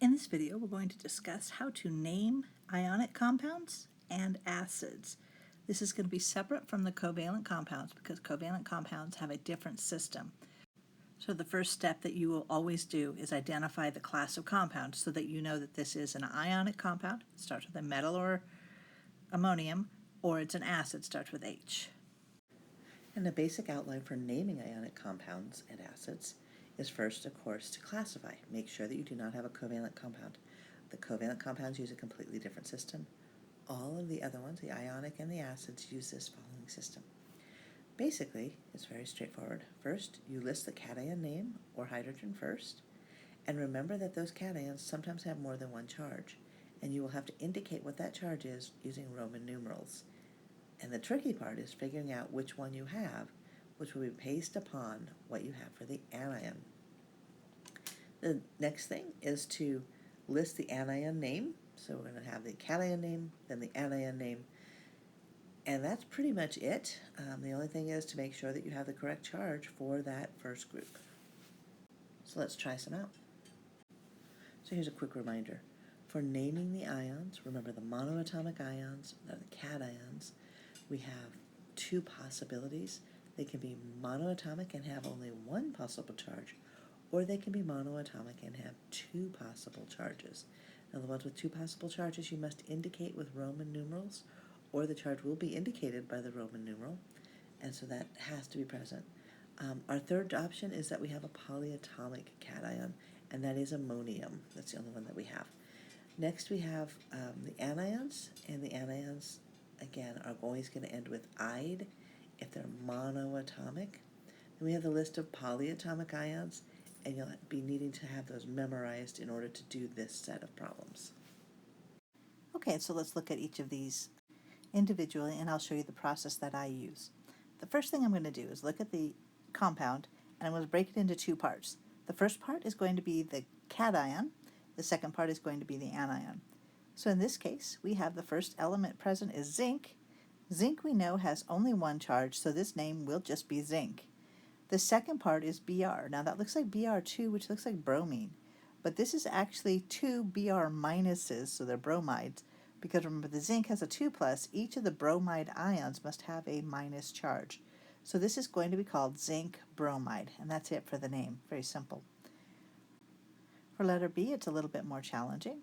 In this video, we're going to discuss how to name ionic compounds and acids. This is going to be separate from the covalent compounds because covalent compounds have a different system. So the first step that you will always do is identify the class of compound so that you know that this is an ionic compound, it starts with a metal or ammonium, or it's an acid, starts with H. And a basic outline for naming ionic compounds and acids is first, of course, to classify. Make sure that you do not have a covalent compound. The covalent compounds use a completely different system. All of the other ones, the ionic and the acids, use this following system. Basically, it's very straightforward. First, you list the cation name or hydrogen first, and remember that those cations sometimes have more than one charge, and you will have to indicate what that charge is using Roman numerals. And the tricky part is figuring out which one you have, which will be based upon what you have for the anion. The next thing is to list the anion name. So we're going to have the cation name, then the anion name, and that's pretty much it. The only thing is to make sure that you have the correct charge for that first group. So let's try some out. So here's a quick reminder. For naming the ions, remember the monoatomic ions, the cations. We have two possibilities. They can be monoatomic and have only one possible charge, or they can be monoatomic and have two possible charges. Now the ones with two possible charges you must indicate with Roman numerals, or the charge will be indicated by the Roman numeral, and so that has to be present. Our third option is that we have a polyatomic cation, and that is ammonium. That's the only one that we have. Next we have the anions, and the anions again are always going to end with "ide" if they're monoatomic. Then we have the list of polyatomic ions, and you'll be needing to have those memorized in order to do this set of problems. Okay, so let's look at each of these individually, and I'll show you the process that I use. The first thing I'm going to do is look at the compound, and I'm going to break it into two parts. The first part is going to be the cation, the second part is going to be the anion. So in this case, we have the first element present is zinc. Zinc we know has only one charge, so this name will just be zinc. The second part is Br. Now that looks like Br2, which looks like bromine, but this is actually two Br minuses, so they're bromides, because remember the zinc has a 2+, each of the bromide ions must have a minus charge. So this is going to be called zinc bromide, and that's it for the name. Very simple. For letter B, it's a little bit more challenging.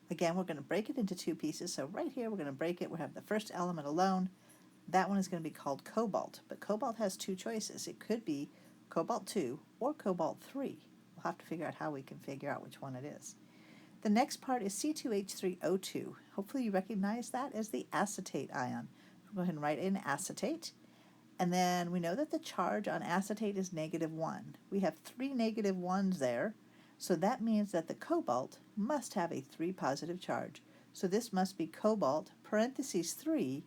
Again, we're going to break it into two pieces. So right here, we're going to break it. We have the first element alone. That one is going to be called cobalt. But cobalt has two choices. It could be cobalt 2 or cobalt 3. We'll have to figure out how we can figure out which one it is. The next part is C2H3O2. Hopefully you recognize that as the acetate ion. We'll go ahead and write in acetate. And then we know that the charge on acetate is -1. We have 3 -1s there. So that means that the cobalt must have a 3 positive charge. So this must be cobalt, parentheses 3,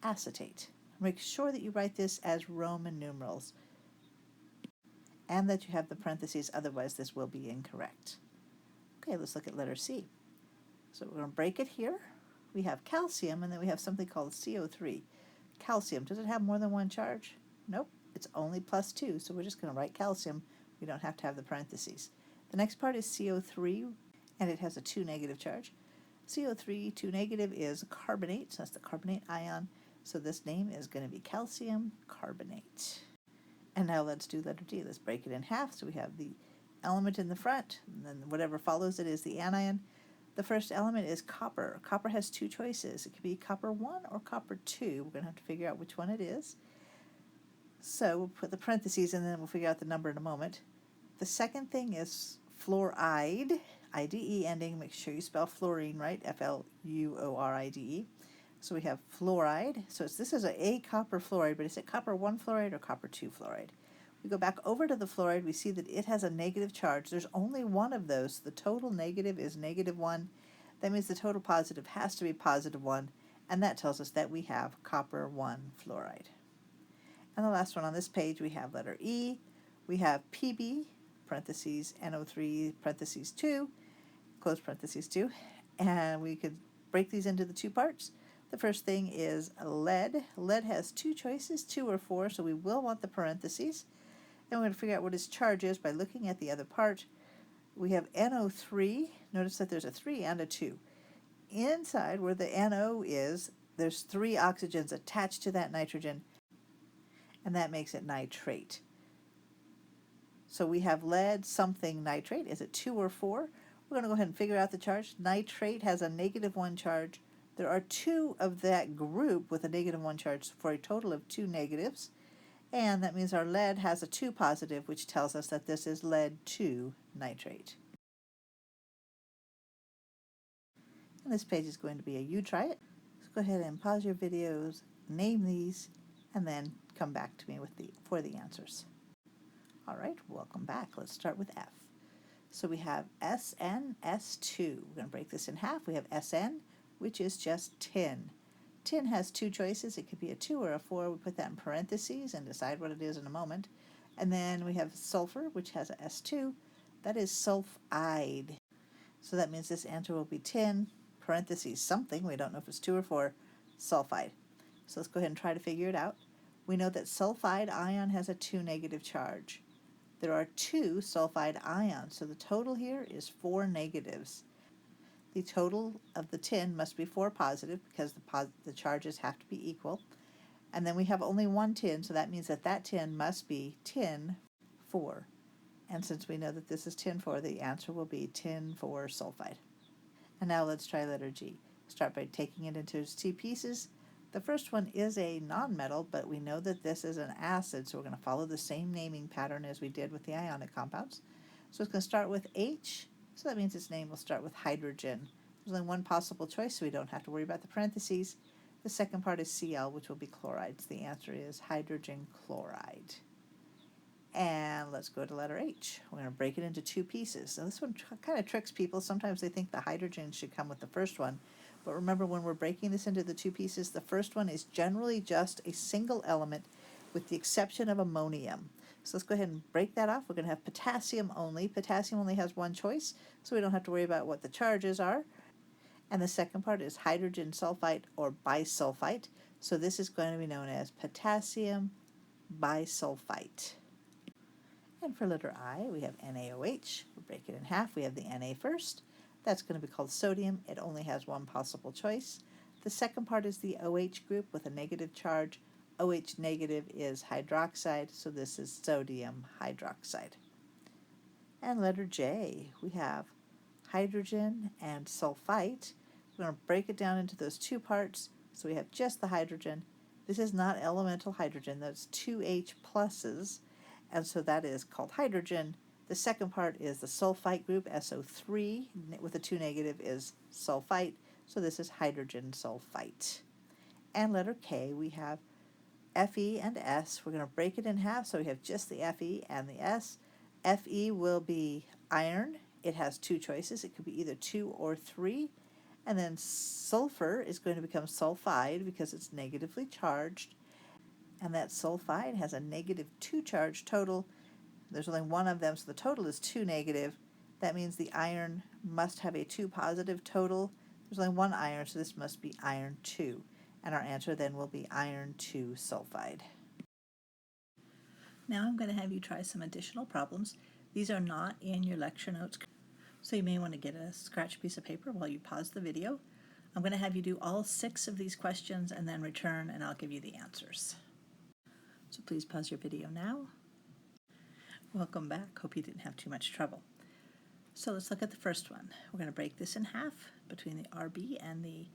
acetate. Make sure that you write this as Roman numerals and that you have the parentheses, otherwise this will be incorrect. Okay, let's look at letter C. So we're going to break it here. We have calcium, and then we have something called CO3. Calcium, does it have more than one charge? Nope, it's only +2, so we're just going to write calcium. We don't have to have the parentheses. The next part is CO3, and it has a 2 negative charge. CO3, 2 negative is carbonate, so that's the carbonate ion. So this name is going to be calcium carbonate. And now let's do letter D. Let's break it in half. So we have the element in the front, and then whatever follows it is the anion. The first element is copper. Copper has two choices. It could be copper 1 or copper 2. We're going to have to figure out which one it is. So we'll put the parentheses and then we'll figure out the number in a moment. The second thing is fluoride, IDE ending. Make sure you spell fluorine right, F-L-U-O-R-I-D-E. So we have fluoride. So this is a copper fluoride, but is it copper 1 fluoride or copper 2 fluoride? We go back over to the fluoride, we see that it has a negative charge. There's only one of those. The total negative is -1. That means the total positive has to be +1, and that tells us that we have copper 1 fluoride. And the last one on this page, we have letter E. We have Pb, parentheses, NO3, parentheses 2, close parentheses 2, and we could break these into the two parts. The first thing is lead. Lead has two choices, 2 or 4, so we will want the parentheses. Then we're going to figure out what its charge is by looking at the other part. We have NO3. notice that there's a 3 and a 2. Inside where the NO is, there's 3 oxygens attached to that nitrogen, and that makes it nitrate. So we have lead something nitrate. Is it 2 or 4? We're going to go ahead and figure out the charge. Nitrate has a -1 charge. There are 2 of that group with a -1 charge for a total of 2 negatives. And that means our lead has a 2 positive, which tells us that this is lead 2 nitrate. And this page is going to be a you try it. So go ahead and pause your videos, name these, and then come back to me for the answers. All right, welcome back. Let's start with F. So we have SnS2. We're going to break this in half. We have Sn, which is just tin. Tin has 2 choices. It could be a 2 or a 4. We put that in parentheses and decide what it is in a moment. And then we have sulfur, which has a S2. That is sulfide. So that means this answer will be tin, parentheses something, we don't know if it's 2 or 4, sulfide. So let's go ahead and try to figure it out. We know that sulfide ion has a 2 negative charge. There are 2 sulfide ions, so the total here is 4 negatives. The total of the tin must be 4 positive because the charges have to be equal. And then we have only 1 tin, so that means that that tin must be tin 4. And since we know that this is tin 4, the answer will be tin 4 sulfide. And now let's try letter G. Start by taking it into its 2 pieces. The first one is a nonmetal, but we know that this is an acid, so we're going to follow the same naming pattern as we did with the ionic compounds. So it's going to start with H, so that means its name will start with hydrogen. There's only one possible choice, so we don't have to worry about the parentheses. The second part is Cl, which will be chlorides. The answer is hydrogen chloride. And let's go to letter H. We're going to break it into 2 pieces. Now this one kind of tricks people. Sometimes they think the hydrogen should come with the first one. But remember, when we're breaking this into the 2 pieces, the first one is generally just a single element with the exception of ammonium. So let's go ahead and break that off. We're going to have potassium only. Potassium only has 1 choice, so we don't have to worry about what the charges are. And the second part is hydrogen sulfite or bisulfite. So this is going to be known as potassium bisulfite. And for letter I, we have NaOH. We'll break it in half. We have the Na first. That's going to be called sodium. It only has 1 possible choice. The second part is the OH group with a negative charge. OH negative is hydroxide, so this is sodium hydroxide. And letter J, we have hydrogen and sulfite. We're going to break it down into those 2 parts. So we have just the hydrogen. This is not elemental hydrogen. That's 2 H pluses. And so that is called hydrogen. The second part is the sulfite group, SO3, with a 2 negative is sulfite. So this is hydrogen sulfite. And letter K, we have Fe and S. We're going to break it in half, so we have just the Fe and the S. Fe will be iron. It has 2 choices. It could be either 2 or 3. And then sulfur is going to become sulfide because it's negatively charged. And that sulfide has a -2 charge total. There's only 1 of them, so the total is 2 negative. That means the iron must have a 2 positive total. There's only 1 iron, so this must be iron 2. And our answer then will be iron 2 sulfide. Now I'm going to have you try some additional problems. These are not in your lecture notes, so you may want to get a scratch piece of paper while you pause the video. I'm going to have you do all 6 of these questions and then return, and I'll give you the answers. So please pause your video now. Welcome back. Hope you didn't have too much trouble. So let's look at the first one. We're going to break this in half between the RB and the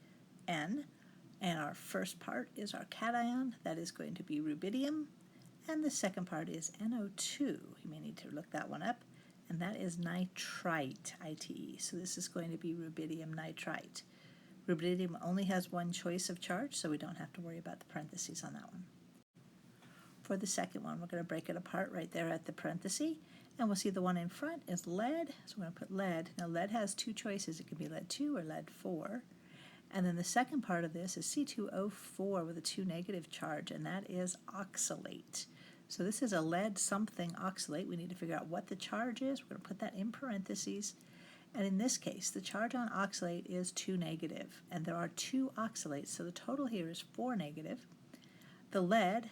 N. And our first part is our cation. That is going to be rubidium. And the second part is NO2. You may need to look that one up. And that is nitrite, ITE. So this is going to be rubidium nitrite. Rubidium only has 1 choice of charge, so we don't have to worry about the parentheses on that one. For the second one, we're going to break it apart right there at the parenthesis, and we'll see the one in front is lead, so we're going to put lead. Now lead has 2 choices. It could be lead 2 or lead 4. And then the second part of this is C2O4 with a 2 negative charge, and that is oxalate. So this is a lead something oxalate. We need to figure out what the charge is. We're going to put that in parentheses. And in this case, the charge on oxalate is 2 negative, and there are 2 oxalates, so the total here is 4 negative. The lead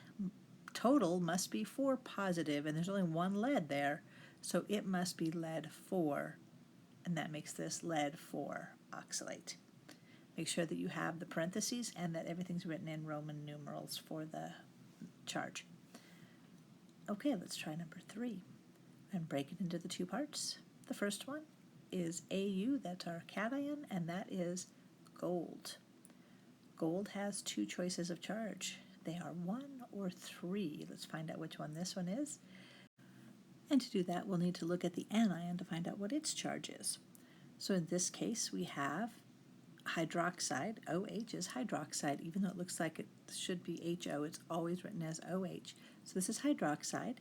total must be 4 positive, and there's only 1 lead there, so it must be lead 4 and that makes this lead-4 oxalate. Make sure that you have the parentheses and that everything's written in Roman numerals for the charge. Okay, let's try number 3 and break it into the 2 parts. The first one is Au, that's our cation, and that is gold. Gold has 2 choices of charge. They are 1 or 3. Let's find out which one this one is. And to do that, we'll need to look at the anion to find out what its charge is. So in this case, we have hydroxide. OH is hydroxide. Even though it looks like it should be HO, it's always written as OH. So this is hydroxide,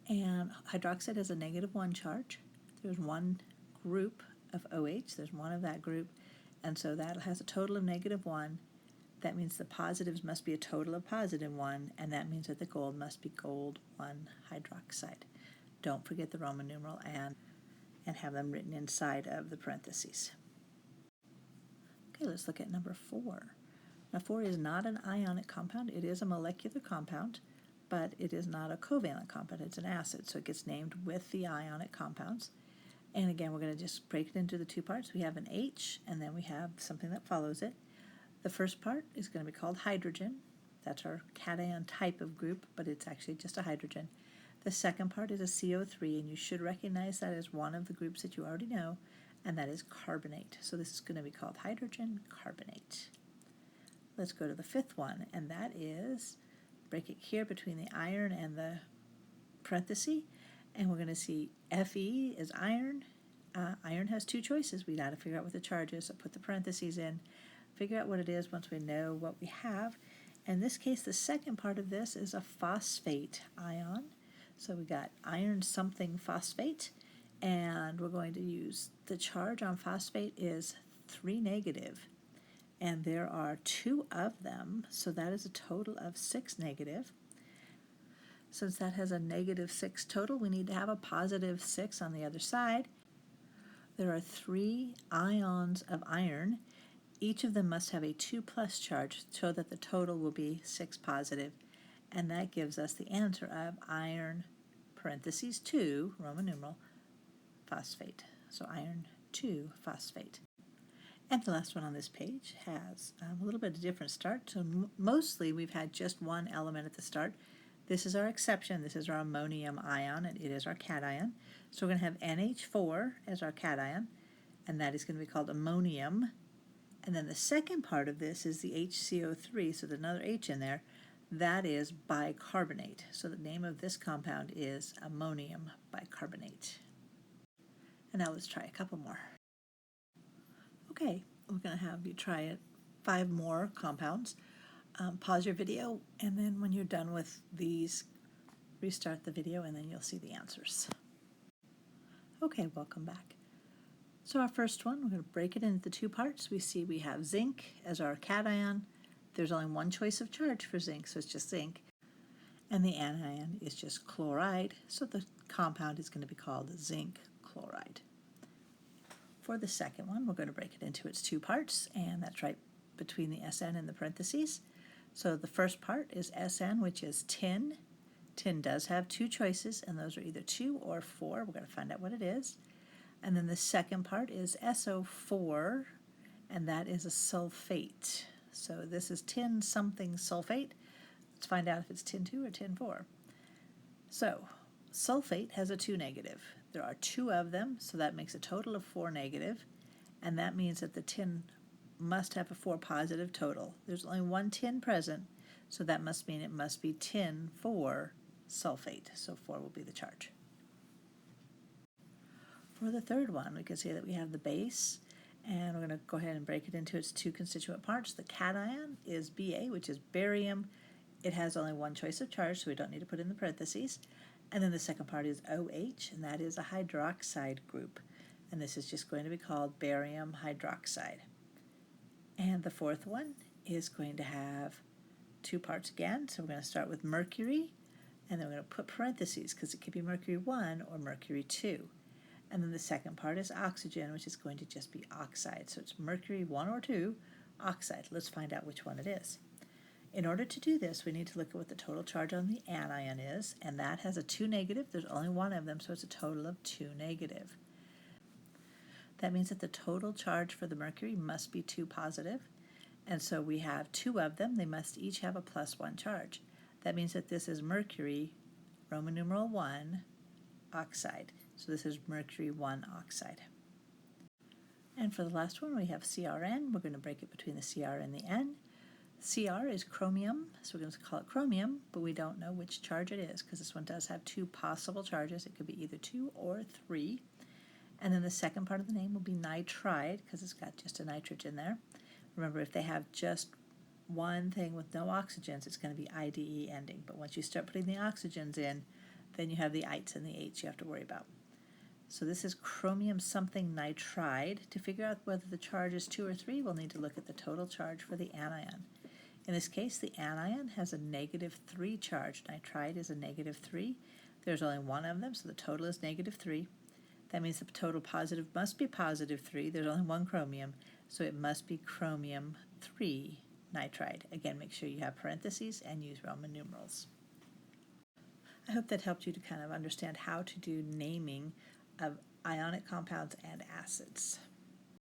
and hydroxide has a -1 charge. There's one group of OH, there's one of that group, and so that has a total of -1. That means the positives must be a total of +1, and that means that the gold must be gold 1 hydroxide. Don't forget the Roman numeral and have them written inside of the parentheses. Okay, let's look at number 4. Now 4 is not an ionic compound. It is a molecular compound, but it is not a covalent compound. It's an acid, so it gets named with the ionic compounds. And again, we're going to just break it into the 2 parts. We have an H, and then we have something that follows it. The first part is going to be called hydrogen. That's our cation type of group, but it's actually just a hydrogen. The second part is a CO3, and you should recognize that as one of the groups that you already know, and that is carbonate. So this is going to be called hydrogen carbonate. Let's go to the 5th one, and that is, break it here between the iron and the parenthesis, and we're going to see Fe is iron. Iron has 2 choices. We got to figure out what the charge is, so put the parentheses in, figure out what it is once we know what we have. In this case, the second part of this is a phosphate ion. So we got iron something phosphate, and we're going to use the charge on phosphate is 3 negative, and there are 2 of them, so that is a total of 6 negative. Since that has a -6 total, we need to have a +6 on the other side. There are 3 ions of iron. Each of them must have a 2+ charge so that the total will be 6 positive, and that gives us the answer of iron parentheses 2, Roman numeral, phosphate. So iron 2 phosphate. And the last one on this page has a little bit of different start. So mostly we've had just one element at the start. This is our exception. This is our ammonium ion, and it is our cation. So we're going to have NH4 as our cation, and that is going to be called ammonium. And then the second part of this is the HCO3, so there's another H in there. That is bicarbonate. So the name of this compound is ammonium bicarbonate. And now let's try a couple more. Okay, we're going to have you try it 5 more compounds. Pause your video, and then when you're done with these, restart the video, and then you'll see the answers. Okay, welcome back. So our first one, we're going to break it into 2 parts. We see we have zinc as our cation. There's only one choice of charge for zinc, so it's just zinc. And the anion is just chloride, so the compound is going to be called zinc chloride. For the second one, we're going to break it into its 2 parts, and that's right between the SN and the parentheses. So the first part is SN, which is tin. Tin does have 2 choices, and those are either 2 or 4. We're going to find out what it is. And then the second part is SO4, and that is a sulfate. So this is tin something sulfate. Let's find out if it's tin 2 or tin 4. So sulfate has a 2 negative. There are 2 of them, so that makes a total of 4 negative, and that means that the tin must have a 4 positive total. There's only one tin present, so that must mean it must be tin 4 sulfate. So 4 will be the charge. For the third one, we can see that we have the base, and we're going to go ahead and break it into its 2 constituent parts. The cation is Ba, which is barium. It has only one choice of charge, so we don't need to put in the parentheses. And then the second part is OH, and that is a hydroxide group. And this is just going to be called barium hydroxide. And the fourth one is going to have 2 parts again. So we're going to start with mercury, and then we're going to put parentheses because it could be mercury 1 or mercury 2. And then the second part is oxygen, which is going to just be oxide. So it's mercury 1 or 2, oxide. Let's find out which one it is. In order to do this, we need to look at what the total charge on the anion is, and that has a 2 negative. There's only one of them, so it's a total of 2 negative. That means that the total charge for the mercury must be 2 positive, and so we have 2 of them. They must each have a +1 charge. That means that this is mercury, Roman numeral 1, oxide. So this is mercury 1 oxide. And for the last one, we have CrN. We're going to break it between the Cr and the N. Cr is chromium, so we're going to call it chromium, but we don't know which charge it is because this one does have 2 possible charges. It could be either 2 or 3. And then the second part of the name will be nitride because it's got just a nitrogen there. Remember, if they have just one thing with no oxygens, it's going to be IDE ending. But once you start putting the oxygens in, then you have the ites and the H you have to worry about. So this is chromium something nitride. To figure out whether the charge is 2 or 3, we'll need to look at the total charge for the anion. In this case, the anion has a -3 charge. Nitride is a -3. There's only one of them, so the total is -3. That means the total positive must be +3. There's only one chromium, so it must be chromium 3 nitride. Again, make sure you have parentheses and use Roman numerals. I hope that helped you to kind of understand how to do naming of ionic compounds and acids.